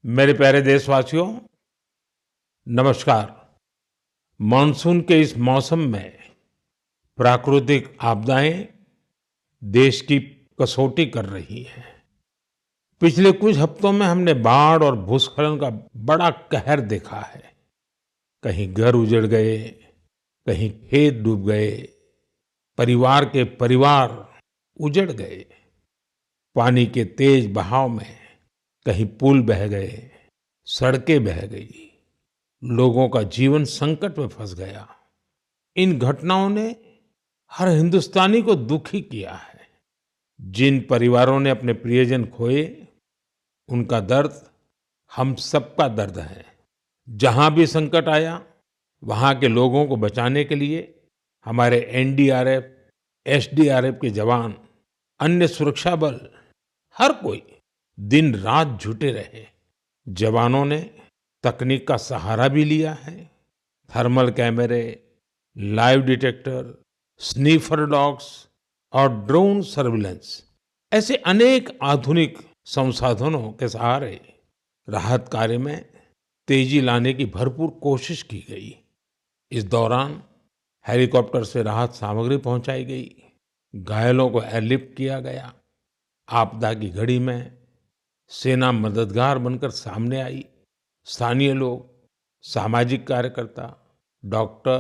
मेरे प्यारे देशवासियों, नमस्कार। मानसून के इस मौसम में प्राकृतिक आपदाएं देश की कसौटी कर रही हैं। पिछले कुछ हफ्तों में हमने बाढ़ और भूस्खलन का बड़ा कहर देखा है। कहीं घर उजड़ गए, कहीं खेत डूब गए, परिवार के परिवार उजड़ गए। पानी के तेज बहाव में कहीं पुल बह गए, सड़कें बह गई, लोगों का जीवन संकट में फंस गया। इन घटनाओं ने हर हिंदुस्तानी को दुखी किया है। जिन परिवारों ने अपने प्रियजन खोए, उनका दर्द हम सबका दर्द है। जहां भी संकट आया, वहां के लोगों को बचाने के लिए हमारे एनडीआरएफ, एसडीआरएफ के जवान, अन्य सुरक्षा बल, हर कोई दिन रात जुटे रहे। जवानों ने तकनीक का सहारा भी लिया है। थर्मल कैमरे, लाइव डिटेक्टर, स्नीफर डॉग्स और ड्रोन सर्विलेंस ऐसे अनेक आधुनिक संसाधनों के सहारे राहत कार्य में तेजी लाने की भरपूर कोशिश की गई। इस दौरान हेलीकॉप्टर से राहत सामग्री पहुंचाई गई, घायलों को एयरलिफ्ट किया गया। आपदा की घड़ी में सेना मददगार बनकर सामने आई। स्थानीय लोग, सामाजिक कार्यकर्ता, डॉक्टर,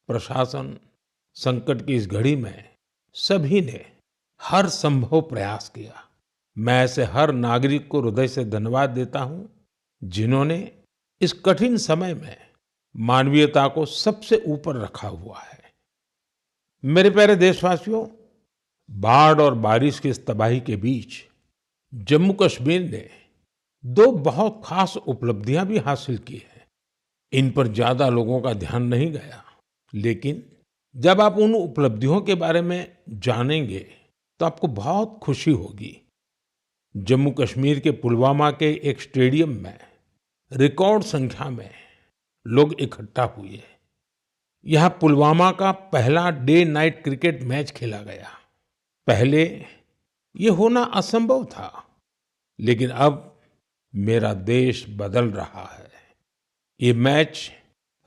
प्रशासन, संकट की इस घड़ी में सभी ने हर संभव प्रयास किया। मैं ऐसे हर नागरिक को हृदय से धन्यवाद देता हूं, जिन्होंने इस कठिन समय में मानवीयता को सबसे ऊपर रखा हुआ है। मेरे प्यारे देशवासियों, बाढ़ और बारिश की इस तबाही के बीच जम्मू कश्मीर ने दो बहुत खास उपलब्धियां भी हासिल की हैं। इन पर ज्यादा लोगों का ध्यान नहीं गया, लेकिन जब आप उन उपलब्धियों के बारे में जानेंगे तो आपको बहुत खुशी होगी। जम्मू कश्मीर के पुलवामा के एक स्टेडियम में रिकॉर्ड संख्या में लोग इकट्ठा हुए। यहाँ पुलवामा का पहला डे नाइट क्रिकेट मैच खेला गया। पहले ये होना असंभव था, लेकिन अब मेरा देश बदल रहा है। ये मैच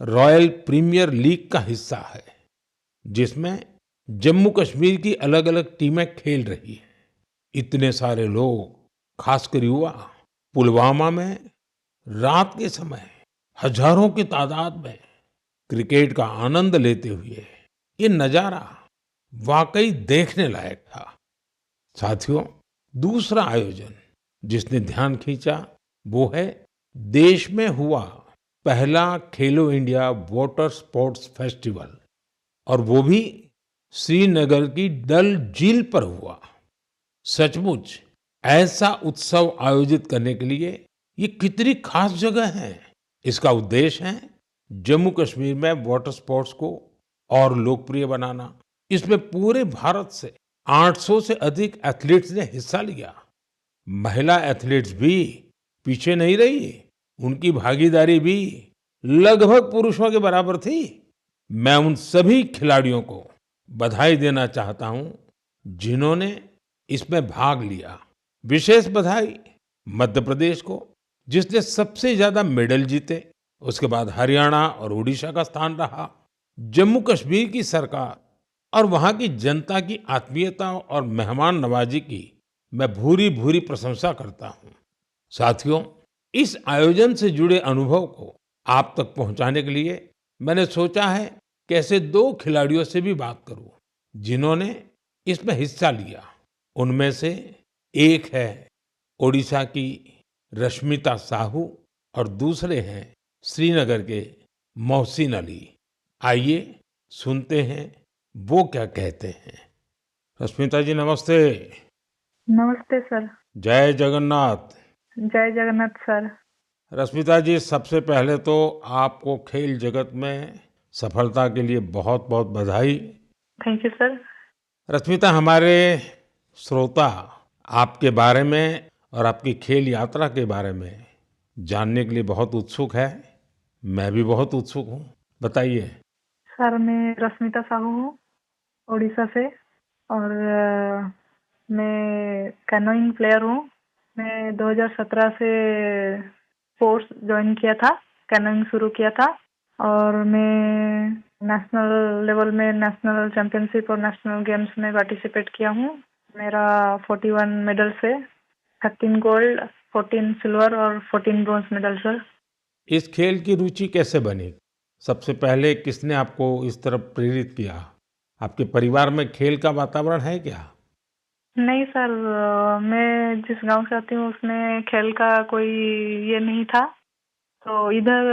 रॉयल प्रीमियर लीग का हिस्सा है, जिसमें जम्मू कश्मीर की अलग-अलग टीमें खेल रही हैं। इतने सारे लोग, खासकर युवा, पुलवामा में रात के समय हजारों की तादाद में क्रिकेट का आनंद लेते हुए, ये नजारा वाकई देखने लायक था। साथियों, दूसरा आयोजन जिसने ध्यान खींचा वो है देश में हुआ पहला खेलो इंडिया वाटर स्पोर्ट्स फेस्टिवल, और वो भी श्रीनगर की डल झील पर हुआ। सचमुच ऐसा उत्सव आयोजित करने के लिए ये कितनी खास जगह है। इसका उद्देश्य है जम्मू कश्मीर में वाटर स्पोर्ट्स को और लोकप्रिय बनाना। इसमें पूरे भारत से 800 से अधिक एथलीट्स ने हिस्सा लिया। महिला एथलीट्स भी पीछे नहीं रही, उनकी भागीदारी भी लगभग पुरुषों के बराबर थी। मैं उन सभी खिलाड़ियों को बधाई देना चाहता हूं, जिन्होंने इसमें भाग लिया। विशेष बधाई मध्य प्रदेश को, जिसने सबसे ज्यादा मेडल जीते। उसके बाद हरियाणा और उड़ीसा का स्थान रहा। जम्मू कश्मीर की सरकार और वहां की जनता की आत्मीयता और मेहमान नवाजी की मैं भूरी भूरी प्रशंसा करता हूं। साथियों, इस आयोजन से जुड़े अनुभव को आप तक पहुंचाने के लिए मैंने सोचा है कि ऐसे दो खिलाड़ियों से भी बात करूं, जिन्होंने इसमें हिस्सा लिया। उनमें से एक है ओडिशा की रश्मिता साहू और दूसरे हैं श्रीनगर के मोहसिन अली। आइए सुनते हैं वो क्या कहते हैं। रश्मिता जी, नमस्ते। नमस्ते सर। जय जगन्नाथ। जय जगन्नाथ सर। रश्मिता जी, सबसे पहले तो आपको खेल जगत में सफलता के लिए बहुत बहुत बधाई। Thank you sir. रश्मिता, हमारे श्रोता आपके बारे में और आपकी खेल यात्रा के बारे में जानने के लिए बहुत उत्सुक है। मैं भी बहुत उत्सुक हूँ, बताइए। सर मैं रश्मिता साहू हूँ, उड़ीसा से। और मैं कैनोइंग प्लेयर हूँ। मैं 2017 से ज्वाइन किया था, कैनोइंग शुरू किया था और मैं नेशनल लेवल में नेशनल चैंपियनशिप और नेशनल गेम्स में पार्टिसिपेट किया हूँ। मेरा 41 मेडल्स है, 13 गोल्ड, 14 सिल्वर और 14 ब्रॉन्ज मेडल सर। इस खेल की रुचि कैसे बनी? सबसे पहले किसने आपको इस तरफ प्रेरित किया? आपके परिवार में खेल का वातावरण है क्या? नहीं सर, मैं जिस गांव से आती हूँ उसमें खेल का कोई ये नहीं था। तो इधर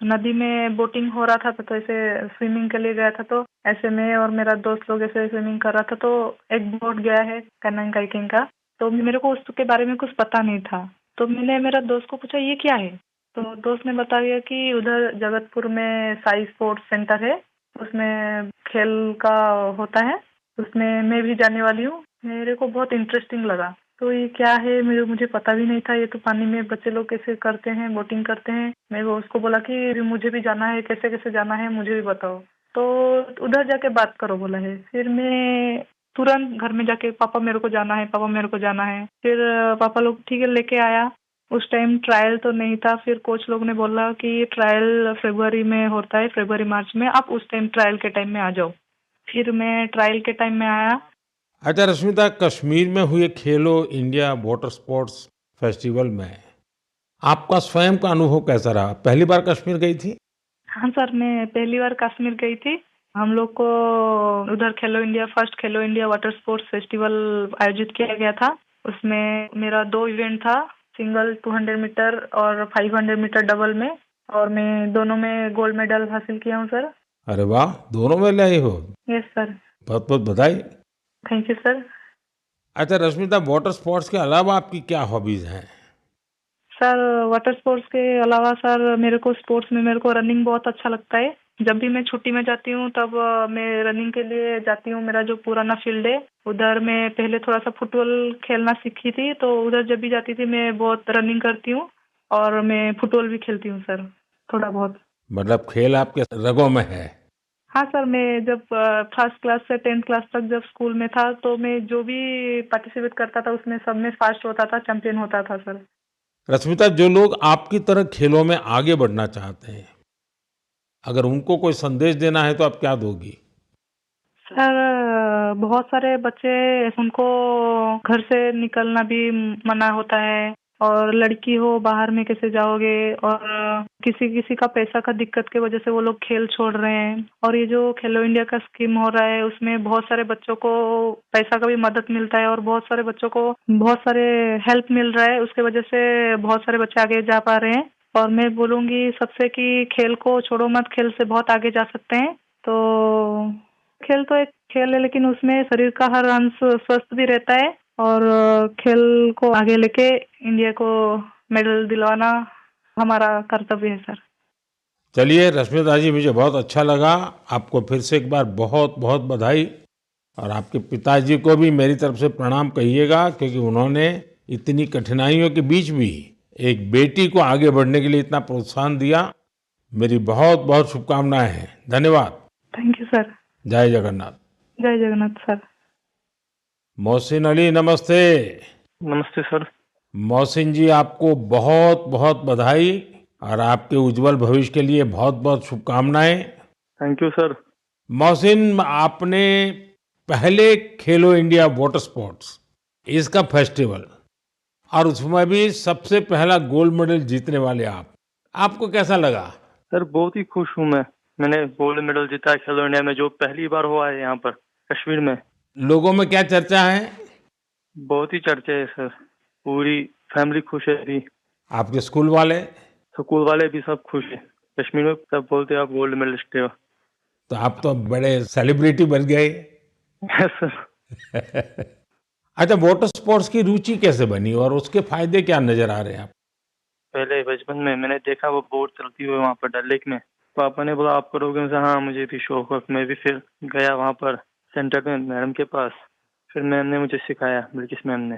नदी में बोटिंग हो रहा था तो ऐसे स्विमिंग के लिए गया था, तो ऐसे मैं और मेरा दोस्त लोग ऐसे स्विमिंग कर रहा था तो एक बोट गया है कैनोइंग काइकिंग का। तो मेरे को उसके बारे में कुछ पता नहीं था, तो मैंने मेरा दोस्त को पूछा ये क्या है। तो दोस्त ने बताया कि उधर जगतपुर में साई स्पोर्ट्स सेंटर है, उसमें खेल का होता है, उसमें मैं भी जाने वाली हूँ। मेरे को बहुत इंटरेस्टिंग लगा। तो ये क्या है, मुझे पता भी नहीं था। ये तो पानी में बच्चे लोग कैसे करते हैं, बोटिंग करते हैं। मैं वो उसको बोला कि मुझे भी जाना है, कैसे कैसे जाना है मुझे भी बताओ। तो उधर जाके बात करो बोला है। फिर मैं तुरंत घर में जाके पापा मेरे को जाना है, पापा मेरे को जाना है। फिर पापा लोग ठीक है लेके आया। उस टाइम ट्रायल तो नहीं था। फिर कोच लोग ने बोला कि ट्रायल फरवरी में होता है, फरवरी मार्च में, आप उस टाइम ट्रायल के टाइम में आ जाओ। फिर मैं ट्रायल के टाइम में आया। अच्छा रश्मिता, कश्मीर में हुए खेलो इंडिया वाटर स्पोर्ट्स फेस्टिवल में आपका स्वयं का अनुभव कैसा रहा? पहली बार कश्मीर गई थी? हाँ सर, मैं पहली बार कश्मीर गई थी। हम लोग को उधर खेलो इंडिया, फर्स्ट खेलो इंडिया वाटर स्पोर्ट्स फेस्टिवल आयोजित किया गया था। उसमें मेरा 2 इवेंट था, सिंगल 200 मीटर और 500 मीटर डबल में, और मैं दोनों में गोल्ड मेडल हासिल किया हूँ सर। अरे वाह, दोनों में लाई हो। Yes sir. बहुत बहुत बधाई। Thank you sir. अच्छा रश्मिता, वाटर स्पोर्ट्स के अलावा आपकी क्या हॉबीज हैं? सर वाटर स्पोर्ट्स के अलावा सर मेरे को स्पोर्ट्स में मेरे को रनिंग बहुत अच्छा लगता है। जब भी मैं छुट्टी में जाती हूँ तब मैं रनिंग के लिए जाती हूँ। मेरा जो पुराना फील्ड है उधर मैं पहले थोड़ा सा फुटबॉल खेलना सीखी थी, तो उधर जब भी जाती थी मैं बहुत रनिंग करती हूँ और मैं फुटबॉल भी खेलती हूँ सर, थोड़ा बहुत। मतलब खेल आपके रगों में है। हाँ सर, मैं जब फर्स्ट क्लास से 10th क्लास तक जब स्कूल में था तो मैं जो भी पार्टिसिपेट करता था उसमें सब में फर्स्ट होता था, चैंपियन होता था सर। रश्मिता, जो लोग आपकी तरह खेलों में आगे बढ़ना चाहते हैं, अगर उनको कोई संदेश देना है तो आप क्या दोगी? सर बहुत सारे बच्चे, उनको घर से निकलना भी मना होता है, और लड़की हो बाहर में कैसे जाओगे, और किसी किसी का पैसा का दिक्कत की वजह से वो लोग खेल छोड़ रहे हैं। और ये जो खेलो इंडिया का स्कीम हो रहा है उसमें बहुत सारे बच्चों को पैसा का भी मदद मिलता है और बहुत सारे बच्चों को बहुत सारे हेल्प मिल रहा है। उसके वजह से बहुत सारे बच्चे आगे जा पा रहे हैं। और मैं बोलूंगी सबसे कि खेल को छोड़ो मत, खेल से बहुत आगे जा सकते हैं। तो खेल तो एक खेल है, लेकिन उसमें शरीर का हर अंश स्वस्थ भी रहता है, और खेल को आगे लेके इंडिया को मेडल दिलवाना हमारा कर्तव्य है सर। चलिए रश्मिता जी, मुझे बहुत अच्छा लगा। आपको फिर से एक बार बहुत बहुत बधाई। और आपके पिताजी को भी मेरी तरफ से प्रणाम कहिएगा, क्योंकि उन्होंने इतनी कठिनाइयों के बीच भी एक बेटी को आगे बढ़ने के लिए इतना प्रोत्साहन दिया। मेरी बहुत बहुत शुभकामनाएं हैं। धन्यवाद। Thank you sir. जय जगन्नाथ। जय जगन्नाथ सर। मोहसिन अली, नमस्ते। नमस्ते सर। मोहसिन जी, आपको बहुत बहुत बधाई और आपके उज्जवल भविष्य के लिए बहुत बहुत शुभकामनाएं। Thank you sir. मोहसिन, आपने पहले खेलो इंडिया वाटर स्पोर्ट्स इसका फेस्टिवल, और उसमें भी सबसे पहला गोल्ड मेडल जीतने वाले आपको कैसा लगा? सर बहुत ही खुश हूँ मैं। मैंने गोल्ड मेडल जीता है खेलो इंडिया में, जो पहली बार हुआ है यहाँ पर कश्मीर में। लोगों में क्या चर्चा है? बहुत ही चर्चा है सर। पूरी फैमिली खुश है अभी। आपके स्कूल वाले? स्कूल वाले भी सब खुश है। कश्मीर में सब बोलते हैं आप गोल्ड मेडलिस्ट हो। तो आप तो बड़े सेलिब्रिटी बन गए। Yes sir. अच्छा, वाटर स्पोर्ट्स की रुचि कैसे बनी और उसके फायदे क्या नजर आ रहे हैं आप? पहले बचपन में मैंने देखा वो बोट चलती हुई वहाँ पर डल लेक में। पापा ने बोला आप करोगे? मैं हाँ, मुझे भी शौक है। मैं भी फिर गया वहाँ पर सेंटर में मैडम के पास। फिर मैम ने मुझे सिखाया, बिल्किस मैम ने।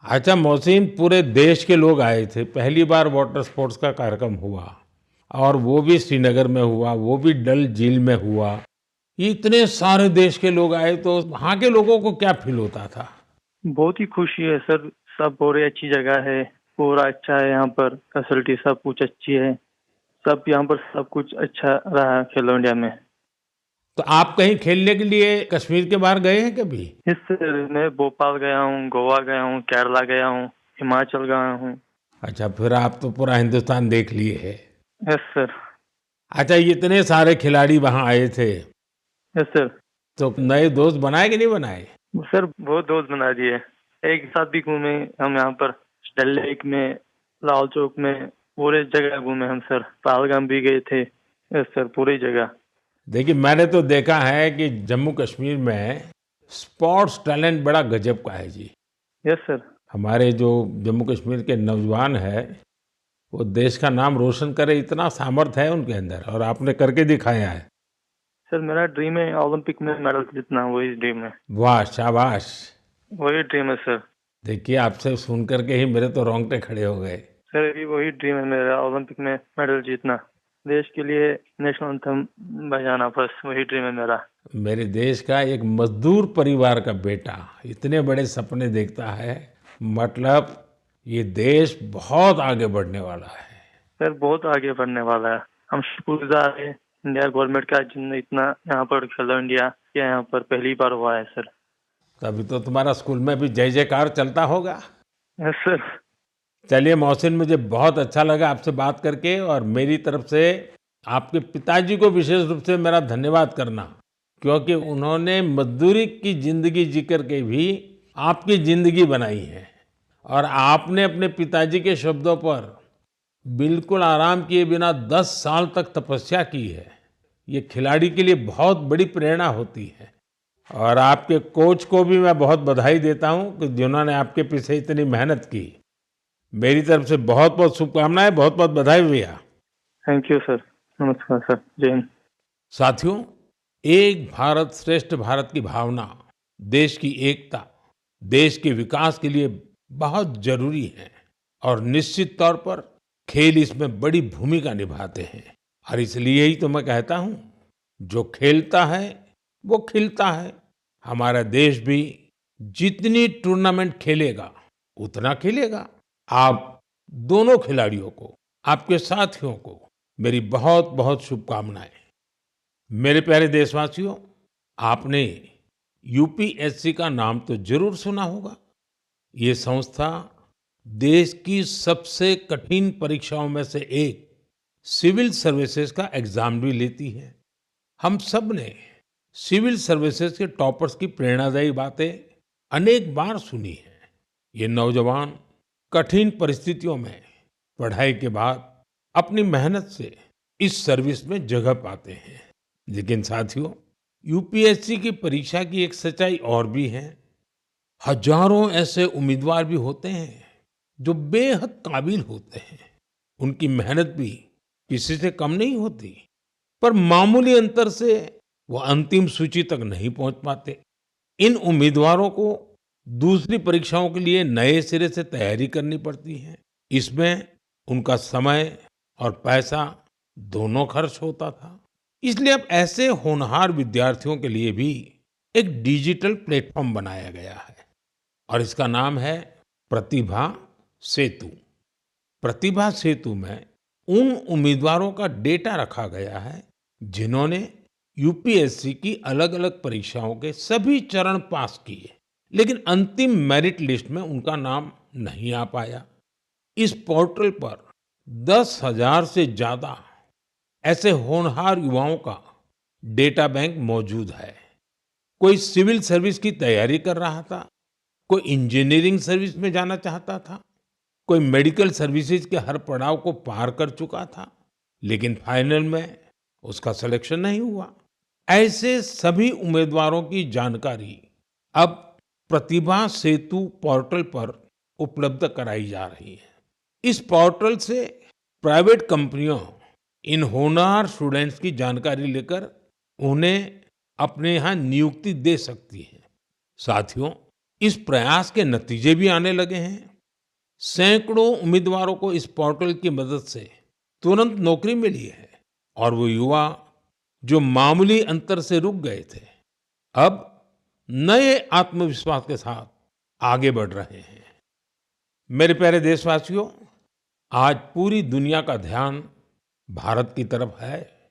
अच्छा मोहसिन, पूरे देश के लोग आए थे, पहली बार वाटर स्पोर्ट्स का कार्यक्रम हुआ, और वो भी श्रीनगर में हुआ, वो भी डल झील में हुआ। ये इतने सारे देश के लोग आए, तो वहाँ के लोगों को क्या फील होता था? बहुत ही खुशी है सर। सब बोल रहे अच्छी जगह है, पूरा अच्छा है, यहाँ पर फैसिलिटी सब कुछ अच्छी है, सब यहाँ पर सब कुछ अच्छा रहा खेलो इंडिया में। तो आप कहीं खेलने के लिए कश्मीर के बाहर गए हैं कभी? इससे मैं भोपाल गया हूँ, गोवा गया हूँ, केरला गया हूँ, हिमाचल गया हूँ। अच्छा, फिर आप तो पूरा हिंदुस्तान देख लिए है। Yes sir. अच्छा, ये इतने सारे खिलाड़ी वहां आए थे, यस सर। तो नए दोस्त बनाए कि नहीं बनाए? सर बहुत दोस्त बना दिए, एक साथ भी घूमे हम यहाँ पर, डल लेक में, लाल चौक में, पूरे जगह घूमे हम सर, पहलगाम भी गए थे। यस सर, पूरी जगह। देखिए, मैंने तो देखा है कि जम्मू कश्मीर में स्पोर्ट्स टैलेंट बड़ा गजब का है जी। Yes sir. हमारे जो जम्मू कश्मीर के नौजवान है, वो देश का नाम रोशन करे, इतना सामर्थ्य है उनके अंदर, और आपने करके दिखाया है। सर मेरा ड्रीम है ओलंपिक में मेडल जीतना, वही ड्रीम है। वाह, शाबाश। वही ड्रीम है सर। देखिए, आपसे सुन करके ही मेरे तो रोंगटे खड़े हो गए। सर अभी वही ड्रीम है मेरा, ओलंपिक में मेडल जीतना, देश के लिए नेशनल एंथम बजाना, बस वही ड्रीम है मेरा। मेरे देश का एक मजदूर परिवार का बेटा इतने बड़े सपने देखता है, मतलब ये देश बहुत आगे बढ़ने वाला है। सर बहुत आगे बढ़ने वाला है, हम शुक्रगुजार हैं इंडिया गवर्नमेंट का, जिनने इतना यहाँ पर खेलो इंडिया किया, यहाँ पर पहली बार हुआ है सर। तभी तो तुम्हारा स्कूल में भी जय जयकार चलता होगा। Yes sir. चलिए मोहसिन, मुझे बहुत अच्छा लगा आपसे बात करके, और मेरी तरफ से आपके पिताजी को विशेष रूप से मेरा धन्यवाद करना, क्योंकि उन्होंने मजदूरी की जिंदगी जी करके भी आपकी जिंदगी बनाई है, और आपने अपने पिताजी के शब्दों पर बिल्कुल आराम किए बिना 10 साल तक तपस्या की है। ये खिलाड़ी के लिए बहुत बड़ी प्रेरणा होती है, और आपके कोच को भी मैं बहुत बधाई देता हूं कि जिन्होंने आपके पीछे इतनी मेहनत की। मेरी तरफ से बहुत बहुत शुभकामनाएं, बहुत बहुत बधाई भैया। Thank you sir. नमस्कार सर। जय हिंद। साथियों, एक भारत श्रेष्ठ भारत की भावना देश की एकता, देश के विकास के लिए बहुत जरूरी है, और निश्चित तौर पर खेल इसमें बड़ी भूमिका निभाते हैं। और इसलिए ही तो मैं कहता हूं, जो खेलता है वो खिलता है। हमारा देश भी जितनी टूर्नामेंट खेलेगा उतना खेलेगा। आप दोनों खिलाड़ियों को, आपके साथियों को मेरी बहुत बहुत शुभकामनाएं। मेरे प्यारे देशवासियों, आपने यूपीएससी का नाम तो जरूर सुना होगा। ये संस्था देश की सबसे कठिन परीक्षाओं में से एक सिविल सर्विसेज का एग्जाम भी लेती है। हम सब ने सिविल सर्विसेज के टॉपर्स की प्रेरणादायी बातें अनेक बार सुनी है। ये नौजवान कठिन परिस्थितियों में पढ़ाई के बाद अपनी मेहनत से इस सर्विस में जगह पाते हैं। लेकिन साथियों, यूपीएससी की परीक्षा की एक सच्चाई और भी है। हजारों ऐसे उम्मीदवार भी होते हैं जो बेहद काबिल होते हैं, उनकी मेहनत भी किसी से कम नहीं होती, पर मामूली अंतर से वो अंतिम सूची तक नहीं पहुंच पाते। इन उम्मीदवारों को दूसरी परीक्षाओं के लिए नए सिरे से तैयारी करनी पड़ती है। इसमें उनका समय और पैसा दोनों खर्च होता था। इसलिए अब ऐसे होनहार विद्यार्थियों के लिए भी एक डिजिटल प्लेटफॉर्म बनाया गया है, और इसका नाम है प्रतिभा सेतु। प्रतिभा सेतु में उन उम्मीदवारों का डेटा रखा गया है जिन्होंने यूपीएससी की अलग-अलग परीक्षाओं के सभी चरण पास किए, लेकिन अंतिम मेरिट लिस्ट में उनका नाम नहीं आ पाया। इस पोर्टल पर 10,000 से ज्यादा ऐसे होनहार युवाओं का डेटा बैंक मौजूद है। कोई सिविल सर्विस की तैयारी कर रहा था, कोई इंजीनियरिंग सर्विस में जाना चाहता था, कोई मेडिकल सर्विसेज के हर पड़ाव को पार कर चुका था, लेकिन फाइनल में उसका सिलेक्शन नहीं हुआ। ऐसे सभी उम्मीदवारों की जानकारी अब प्रतिभा सेतु पोर्टल पर उपलब्ध कराई जा रही है। इस पोर्टल से प्राइवेट कंपनियों इन होनहार स्टूडेंट्स की जानकारी लेकर उन्हें अपने यहाँ नियुक्ति दे सकती है। साथियों, इस प्रयास के नतीजे भी आने लगे हैं। सैकड़ों उम्मीदवारों को इस पोर्टल की मदद से तुरंत नौकरी मिली है, और वो युवा जो मामूली अंतर से रुक गए थे, अब नए आत्मविश्वास के साथ आगे बढ़ रहे हैं। मेरे प्यारे देशवासियों, आज पूरी दुनिया का ध्यान भारत की तरफ है।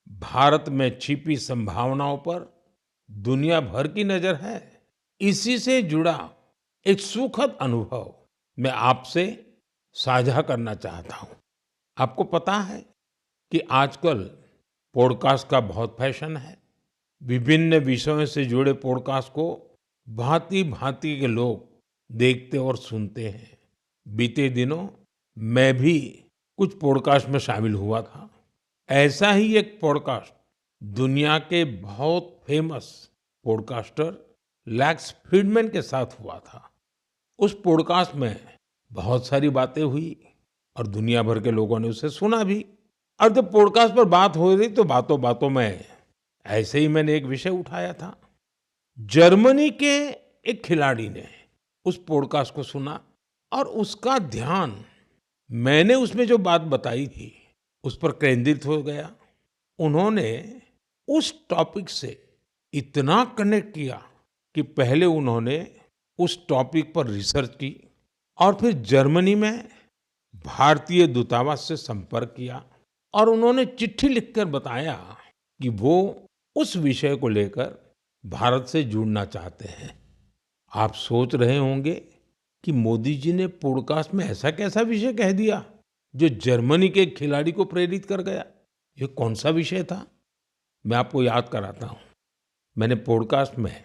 भारत में छिपी संभावनाओं पर दुनिया भर की नजर है। इसी से जुड़ा एक सुखद अनुभव मैं आपसे साझा करना चाहता हूं। आपको पता है कि आजकल पॉडकास्ट का बहुत फैशन है। विभिन्न विषयों से जुड़े पॉडकास्ट को भांति-भांति के लोग देखते और सुनते हैं। बीते दिनों मैं भी कुछ पॉडकास्ट में शामिल हुआ था। ऐसा ही एक पॉडकास्ट दुनिया के बहुत फेमस पॉडकास्टर लैक्स फ्रीडमैन के साथ हुआ था। उस पॉडकास्ट में बहुत सारी बातें हुई और दुनिया भर के लोगों ने उसे सुना भी। और जब पॉडकास्ट पर बात हो रही तो बातों बातों में ऐसे ही मैंने एक विषय उठाया था। जर्मनी के एक खिलाड़ी ने उस पॉडकास्ट को सुना और उसका ध्यान मैंने उसमें जो बात बताई थी उस पर केंद्रित हो गया। उन्होंने उस टॉपिक से इतना कनेक्ट किया कि पहले उन्होंने उस टॉपिक पर रिसर्च की और फिर जर्मनी में भारतीय दूतावास से संपर्क किया और उन्होंने चिट्ठी लिखकर बताया कि वो उस विषय को लेकर भारत से जुड़ना चाहते हैं। आप सोच रहे होंगे कि मोदी जी ने पॉडकास्ट में ऐसा कैसा विषय कह दिया जो जर्मनी के एक खिलाड़ी को प्रेरित कर गया। ये कौन सा विषय था? मैं आपको याद कराता हूँ। मैंने पॉडकास्ट में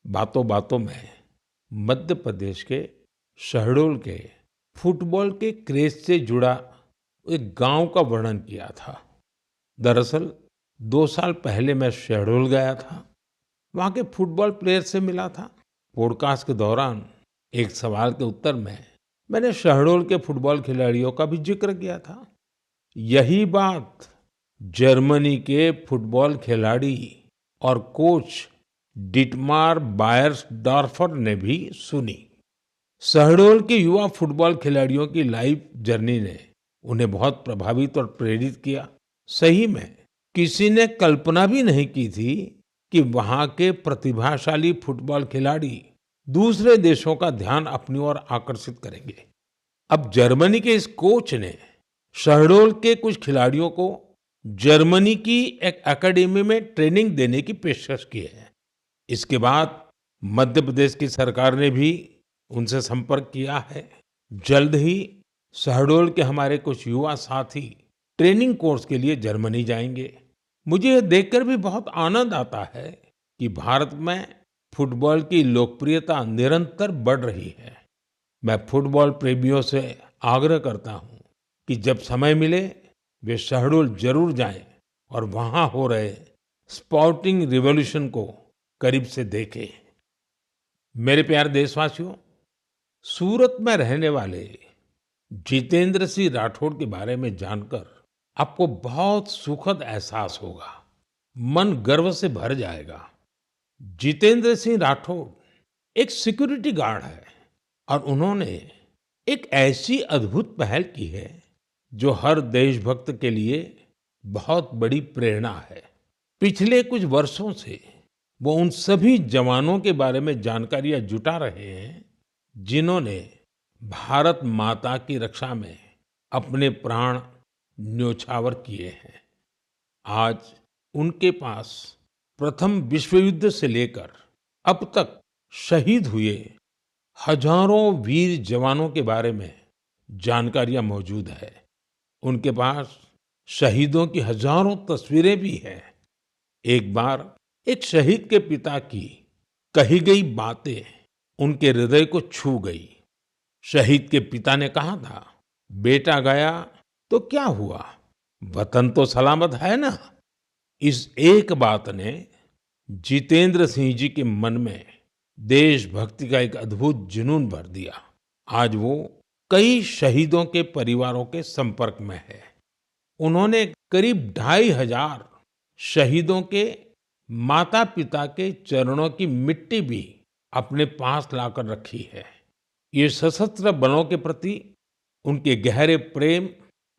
बातों बातों में मध्य प्रदेश के शहडोल के फुटबॉल के क्रेज से जुड़ा एक गांव का वर्णन किया था। दरअसल 2 साल पहले मैं शहडोल गया था। वहां के फुटबॉल प्लेयर से मिला था। पॉडकास्ट के दौरान एक सवाल के उत्तर में मैंने शहडोल के फुटबॉल खिलाड़ियों का भी जिक्र किया था। यही बात जर्मनी के फुटबॉल खिलाड़ी और कोच डिटमार बायर्सडॉर्फर ने भी सुनी। शहडोल के युवा फुटबॉल खिलाड़ियों की लाइफ जर्नी ने उन्हें बहुत प्रभावित और प्रेरित किया। सही में किसी ने कल्पना भी नहीं की थी कि वहां के प्रतिभाशाली फुटबॉल खिलाड़ी दूसरे देशों का ध्यान अपनी ओर आकर्षित करेंगे। अब जर्मनी के इस कोच ने शहडोल के कुछ खिलाड़ियों को जर्मनी की एक एकेडमी में ट्रेनिंग देने की पेशकश की है। इसके बाद मध्य प्रदेश की सरकार ने भी उनसे संपर्क किया है। जल्द ही शहडोल के हमारे कुछ युवा साथी ट्रेनिंग कोर्स के लिए जर्मनी जाएंगे। मुझे यह देखकर भी बहुत आनंद आता है कि भारत में फुटबॉल की लोकप्रियता निरंतर बढ़ रही है। मैं फुटबॉल प्रेमियों से आग्रह करता हूं कि जब समय मिले वे शहडोल जरूर जाएं और वहां हो रहे स्पोर्टिंग रिवॉल्यूशन को करीब से देखें। मेरे प्यारे देशवासियों, सूरत में रहने वाले जितेंद्र सिंह राठौड़ के बारे में जानकर आपको बहुत सुखद एहसास होगा। मन गर्व से भर जाएगा। जितेंद्र सिंह राठौड़ एक सिक्योरिटी गार्ड है और उन्होंने एक ऐसी अद्भुत पहल की है जो हर देशभक्त के लिए बहुत बड़ी प्रेरणा है। पिछले कुछ वर्षों से वो उन सभी जवानों के बारे में जानकारियां जुटा रहे हैं जिन्होंने भारत माता की रक्षा में अपने प्राण न्योछावर किए हैं। आज उनके पास प्रथम विश्व युद्ध से लेकर अब तक शहीद हुए हजारों वीर जवानों के बारे में जानकारियां मौजूद है। उनके पास शहीदों की हजारों तस्वीरें भी हैं। एक बार एक शहीद के पिता की कही गई बातें उनके हृदय को छू गई। शहीद के पिता ने कहा था, बेटा गया तो क्या हुआ, वतन तो सलामत है ना। इस एक बात ने जितेंद्र सिंह जी के मन में देशभक्ति का एक अद्भुत जुनून भर दिया। आज वो कई शहीदों के परिवारों के संपर्क में है। उन्होंने करीब 2500 शहीदों के माता पिता के चरणों की मिट्टी भी अपने पास लाकर रखी है। ये सशस्त्र बलों के प्रति उनके गहरे प्रेम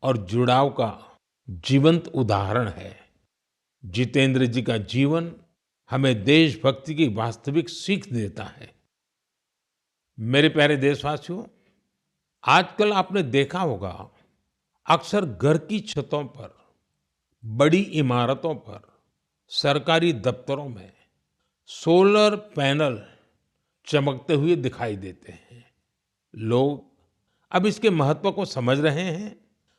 और जुड़ाव का जीवंत उदाहरण है। जितेंद्र जी का जीवन हमें देशभक्ति की वास्तविक सीख देता है। मेरे प्यारे देशवासियों, आजकल आपने देखा होगा, अक्सर घर की छतों पर, बड़ी इमारतों पर, सरकारी दफ्तरों में सोलर पैनल चमकते हुए दिखाई देते हैं। लोग अब इसके महत्व को समझ रहे हैं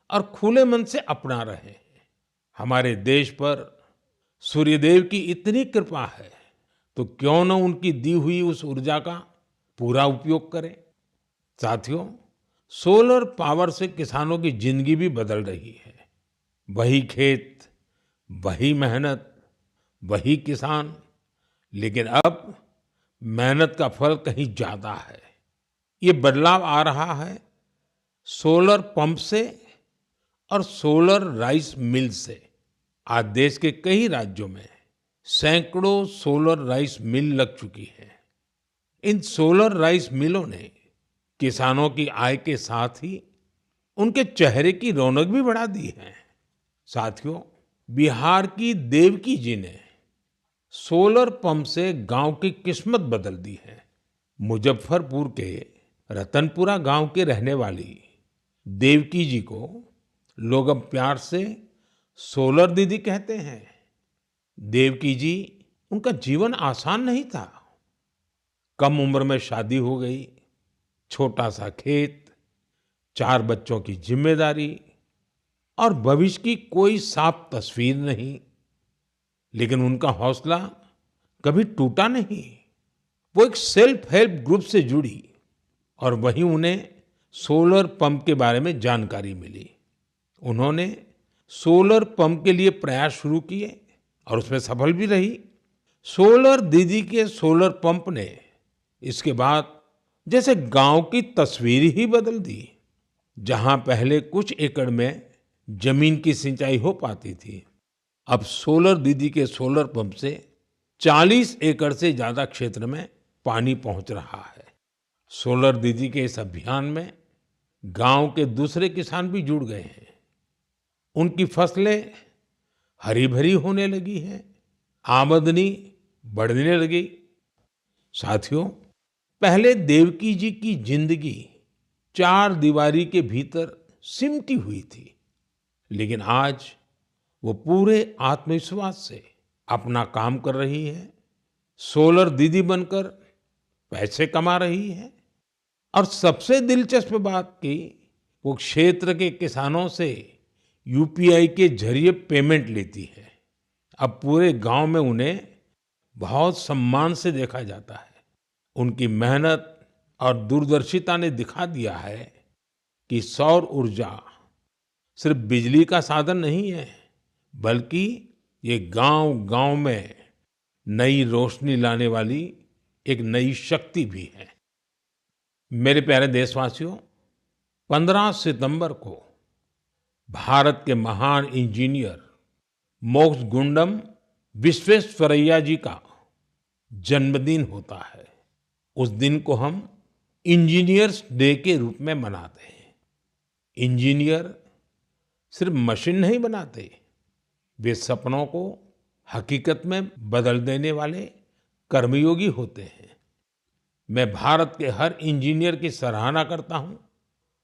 और खुले मन से अपना रहे हैं। हमारे देश पर सूर्यदेव की इतनी कृपा है, तो क्यों न उनकी दी हुई उस ऊर्जा का पूरा उपयोग करें। साथियों, सोलर पावर से किसानों की जिंदगी भी बदल रही है। वही खेत, वही मेहनत, वही किसान, लेकिन अब मेहनत का फल कहीं ज्यादा है। ये बदलाव आ रहा है सोलर पंप से और सोलर राइस मिल से। आज देश के कई राज्यों में सैकड़ों सोलर राइस मिल लग चुकी है। इन सोलर राइस मिलों ने किसानों की आय के साथ ही उनके चेहरे की रौनक भी बढ़ा दी है। साथियों, बिहार की देवकी जी ने सोलर पंप से गांव की किस्मत बदल दी है। मुजफ्फरपुर के रतनपुरा गांव के रहने वाली देवकी जी को लोग अब प्यार से सोलर दीदी कहते हैं। देवकी जी, उनका जीवन आसान नहीं था। कम उम्र में शादी हो गई, छोटा सा खेत, 4 बच्चों की जिम्मेदारी और भविष्य की कोई साफ तस्वीर नहीं। लेकिन उनका हौसला कभी टूटा नहीं। वो एक सेल्फ हेल्प ग्रुप से जुड़ी और वहीं उन्हें सोलर पंप के बारे में जानकारी मिली। उन्होंने सोलर पंप के लिए प्रयास शुरू किए और उसमें सफल भी रही। सोलर दीदी के सोलर पंप ने इसके बाद जैसे गांव की तस्वीर ही बदल दी। जहां पहले कुछ एकड़ में जमीन की सिंचाई हो पाती थी, अब सोलर दीदी के सोलर पंप से 40 एकड़ से ज्यादा क्षेत्र में पानी पहुंच रहा है। सोलर दीदी के इस अभियान में गांव के दूसरे किसान भी जुड़ गए हैं। उनकी फसलें हरी भरी होने लगी हैं, आमदनी बढ़ने लगी। साथियों, पहले देवकी जी की जिंदगी 4 दीवारी के भीतर सिमटी हुई थी, लेकिन आज वो पूरे आत्मविश्वास से अपना काम कर रही है। सोलर दीदी बनकर पैसे कमा रही है और सबसे दिलचस्प बात की, वो क्षेत्र के किसानों से यूपीआई के जरिए पेमेंट लेती है। अब पूरे गांव में उन्हें बहुत सम्मान से देखा जाता है। उनकी मेहनत और दूरदर्शिता ने दिखा दिया है कि सौर ऊर्जा सिर्फ बिजली का साधन नहीं है, बल्कि ये गांव-गांव में नई रोशनी लाने वाली एक नई शक्ति भी है। मेरे प्यारे देशवासियों, 15 सितंबर को भारत के महान इंजीनियर मोक्षगुंडम विश्वेश्वरैया जी का जन्मदिन होता है। उस दिन को हम इंजीनियर्स डे के रूप में मनाते हैं। इंजीनियर सिर्फ मशीन नहीं बनाते, वे सपनों को हकीकत में बदल देने वाले कर्मयोगी होते हैं। मैं भारत के हर इंजीनियर की सराहना करता हूं,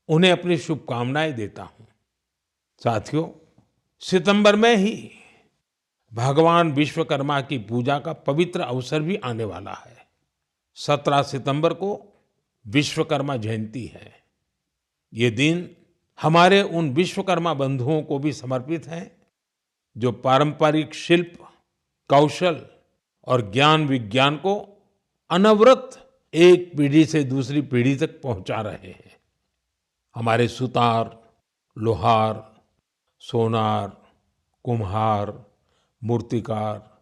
उन्हें अपनी शुभकामनाएं देता हूं। साथियों, सितंबर में ही भगवान विश्वकर्मा की पूजा का पवित्र अवसर भी आने वाला है। 17 सितंबर को विश्वकर्मा जयंती है। ये दिन हमारे उन विश्वकर्मा बंधुओं को भी समर्पित है जो पारंपरिक शिल्प, कौशल और ज्ञान विज्ञान को अनवरत एक पीढ़ी से दूसरी पीढ़ी तक पहुंचा रहे हैं। हमारे सुतार, लोहार, सोनार, कुम्हार, मूर्तिकार,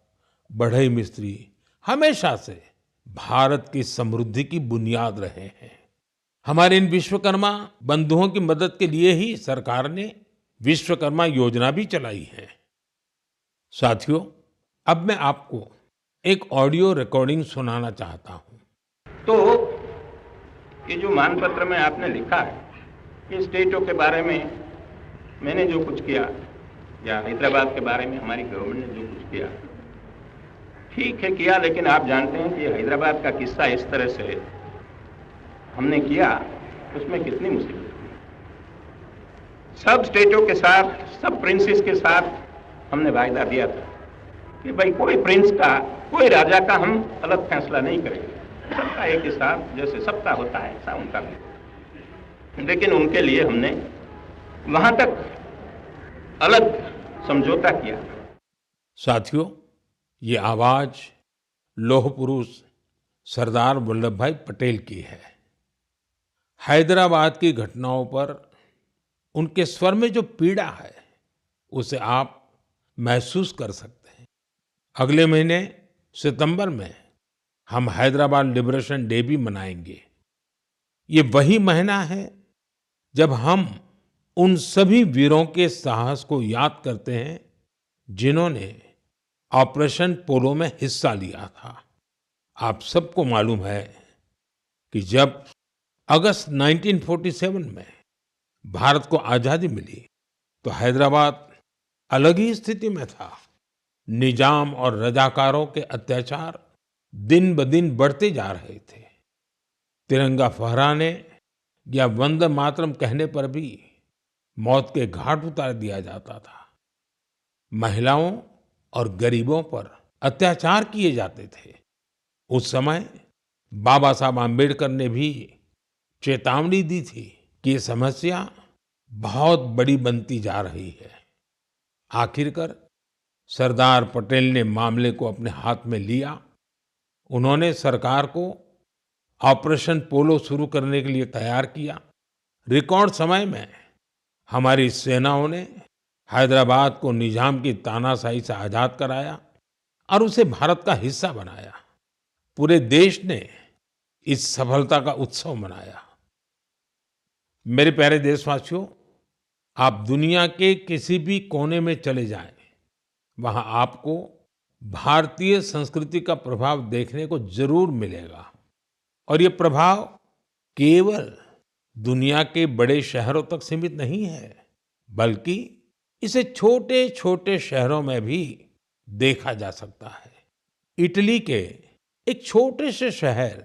बढ़ई मिस्त्री हमेशा से भारत की समृद्धि की बुनियाद रहे हैं। हमारे इन विश्वकर्मा बंधुओं की मदद के लिए ही सरकार ने विश्वकर्मा योजना भी चलाई है। साथियों, अब मैं आपको एक ऑडियो रिकॉर्डिंग सुनाना चाहता हूं। तो ये जो मानपत्र में आपने लिखा है, ये स्टेटों के बारे में मैंने जो कुछ किया या हैदराबाद के बारे में हमारी गवर्नमेंट ने जो कुछ किया, ठीक है किया, लेकिन आप जानते हैं कि हैदराबाद का किस्सा इस तरह से हमने किया, उसमें कितनी मुसीबत सब स्टेटों के साथ, सब प्रिंसेस के साथ हमने वायदा दिया था कि भाई कोई प्रिंस का, कोई राजा का हम अलग फैसला नहीं करेंगे, सबका एक ही साथ जैसे सबका होता है ऐसा उनका भी। लेकिन उनके लिए हमने वहां तक अलग समझौता किया। साथियों, ये आवाज लौह पुरुष सरदार वल्लभ भाई पटेल की है। हैदराबाद की घटनाओं पर उनके स्वर में जो पीड़ा है उसे आप महसूस कर सकते हैं। अगले महीने सितंबर में हम हैदराबाद लिबरेशन डे भी मनाएंगे। ये वही महीना है जब हम उन सभी वीरों के साहस को याद करते हैं जिन्होंने ऑपरेशन पोलो में हिस्सा लिया था। आप सबको मालूम है कि जब अगस्त 1947 में भारत को आजादी मिली तो हैदराबाद अलग ही स्थिति में था। निजाम और रजाकारों के अत्याचार दिन ब दिन बढ़ते जा रहे थे। तिरंगा फहराने या वंदे मातरम कहने पर भी मौत के घाट उतार दिया जाता था। महिलाओं और गरीबों पर अत्याचार किए जाते थे। उस समय बाबा साहब आम्बेडकर ने भी चेतावनी दी थी कि ये समस्या बहुत बड़ी बनती जा रही है। आखिरकार सरदार पटेल ने मामले को अपने हाथ में लिया। उन्होंने सरकार को ऑपरेशन पोलो शुरू करने के लिए तैयार किया। रिकॉर्ड समय में हमारी सेनाओं ने हैदराबाद को निजाम की तानाशाही से आजाद कराया और उसे भारत का हिस्सा बनाया। पूरे देश ने इस सफलता का उत्सव मनाया। मेरे प्यारे देशवासियों, आप दुनिया के किसी भी कोने में चले जाएं, वहां आपको भारतीय संस्कृति का प्रभाव देखने को जरूर मिलेगा। और ये प्रभाव केवल दुनिया के बड़े शहरों तक सीमित नहीं है, बल्कि इसे छोटे छोटे शहरों में भी देखा जा सकता है। इटली के एक छोटे से शहर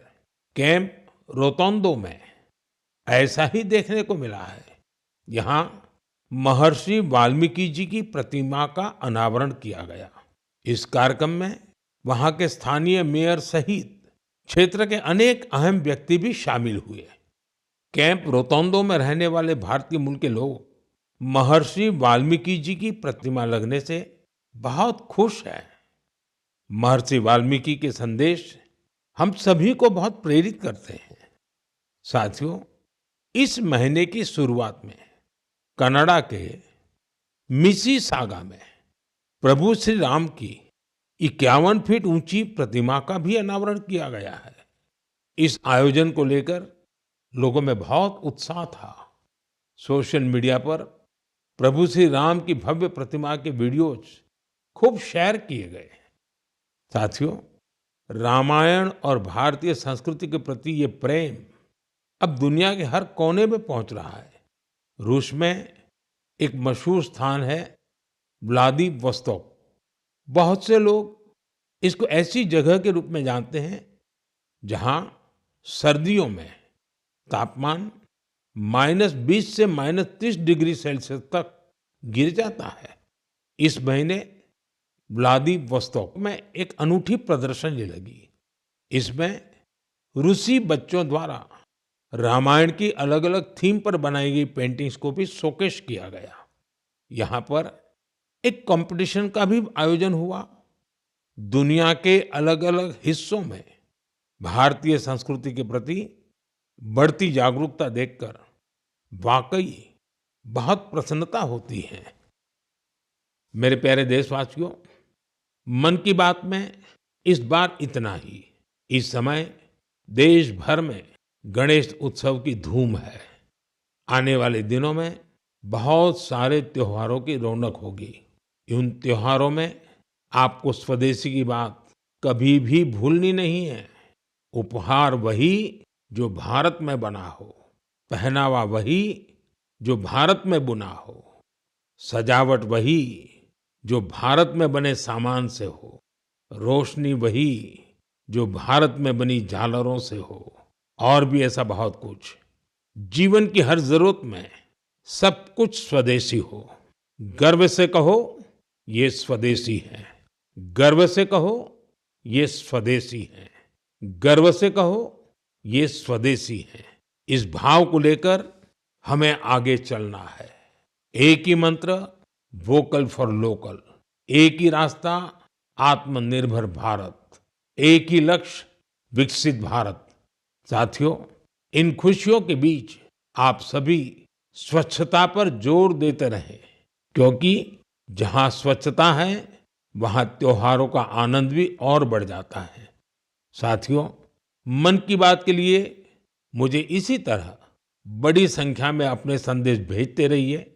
कैंप रोतोंडो में ऐसा ही देखने को मिला है। यहाँ महर्षि वाल्मीकि जी की प्रतिमा का अनावरण किया गया। इस कार्यक्रम में वहाँ के स्थानीय मेयर सहित क्षेत्र के अनेक अहम व्यक्ति भी शामिल हुए। कैंप रोतोंडो में रहने वाले भारतीय मूल के लोग महर्षि वाल्मीकि जी की प्रतिमा लगने से बहुत खुश हैं। महर्षि वाल्मीकि के संदेश हम सभी को बहुत प्रेरित करते हैं। साथियों, इस महीने की शुरुआत में कनाडा के मिसिसागा में प्रभु श्री राम की 51 फीट ऊंची प्रतिमा का भी अनावरण किया गया है। इस आयोजन को लेकर लोगों में बहुत उत्साह था। सोशल मीडिया पर प्रभु श्री राम की भव्य प्रतिमा के वीडियोज खूब शेयर किए गए। साथियों, रामायण और भारतीय संस्कृति के प्रति ये प्रेम अब दुनिया के हर कोने में पहुंच रहा है। रूस में एक मशहूर स्थान है व्लादिवोस्तोक। बहुत से लोग इसको ऐसी जगह के रूप में जानते हैं जहां सर्दियों में तापमान -20 से -30 डिग्री सेल्सियस तक गिर जाता है। इस महीने व्लादिवोस्तोक में एक अनूठी प्रदर्शनी लगी। इसमें रूसी बच्चों द्वारा रामायण की अलग-अलग थीम पर बनाई गई पेंटिंग्स को भी शोकेस किया गया। यहाँ पर एक कंपटीशन का भी आयोजन हुआ। दुनिया के अलग-अलग हिस्सों में भारतीय संस्कृति के प्रति बढ़ती जागरूकता देखकर वाकई बहुत प्रसन्नता होती है। मेरे प्यारे देशवासियों, मन की बात में इस बार इतना ही। इस समय देश भर में गणेश उत्सव की धूम है। आने वाले दिनों में बहुत सारे त्योहारों की रौनक होगी। उन त्योहारों में आपको स्वदेशी की बात कभी भी भूलनी नहीं है। उपहार वही जो भारत में बना हो, पहनावा वही जो भारत में बुना हो, सजावट वही जो भारत में बने सामान से हो, रोशनी वही जो भारत में बनी झालरों से हो, और भी ऐसा बहुत कुछ। जीवन की हर जरूरत में सब कुछ स्वदेशी हो। गर्व से कहो ये स्वदेशी है। गर्व से कहो ये स्वदेशी है। गर्व से कहो ये स्वदेशी है। इस भाव को लेकर हमें आगे चलना है। एक ही मंत्र, वोकल फॉर लोकल। एक ही रास्ता, आत्मनिर्भर भारत। एक ही लक्ष्य, विकसित भारत। साथियों, इन खुशियों के बीच आप सभी स्वच्छता पर जोर देते रहें, क्योंकि जहां स्वच्छता है वहां त्योहारों का आनंद भी और बढ़ जाता है। साथियों, मन की बात के लिए मुझे इसी तरह बड़ी संख्या में अपने संदेश भेजते रहिए।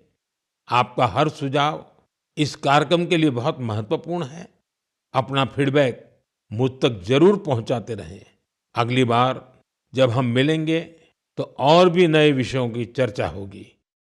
आपका हर सुझाव इस कार्यक्रम के लिए बहुत महत्वपूर्ण है। अपना फीडबैक मुझ तक जरूर पहुंचाते रहें। अगली बार जब हम मिलेंगे तो और भी नए विषयों की चर्चा होगी।